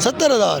70,000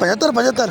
75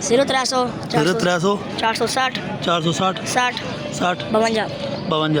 0300 460 60 52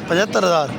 75,000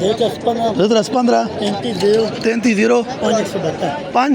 15 33 5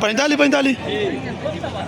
45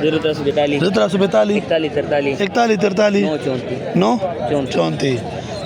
0342 41 9 34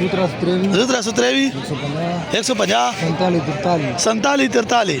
0323 150 47 43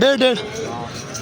1.5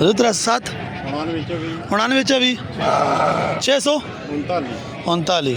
037 99 639.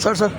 60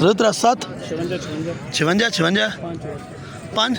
037 56 5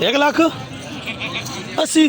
1,80,000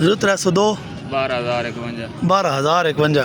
0302 12,051.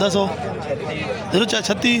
10 036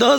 10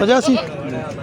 85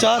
4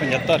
75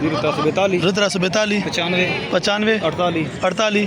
0342 00342 95 48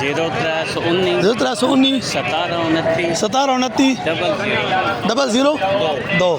0319 1729 0002.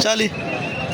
40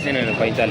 45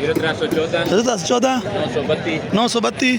014 932 46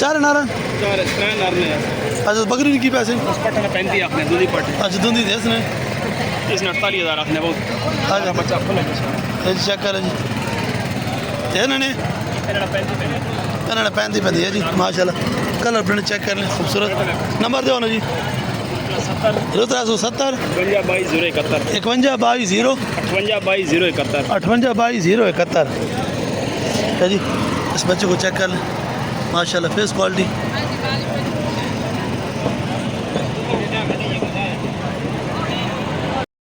चार नारा चार त्रैन नर ने अच्छा बकरी की पैसे उस पट ने 35 आखने दूधी पट अच्छा दूधी दे इसने इसने 48,000 आखने बहुत अच्छा बच्चा फुल है ये चेक करें जी ते इन्होंने इन्होंने 35 पे इन्होंने 35 पे दिया जी माशाल्लाह कलर प्रिंट चेक कर लें खूबसूरत नंबर दो ना जी 0370 52 51 22 0 58 22 071 है जी इस बच्चे को चेक कर लें माशाल्लाह फेस क्वालिटी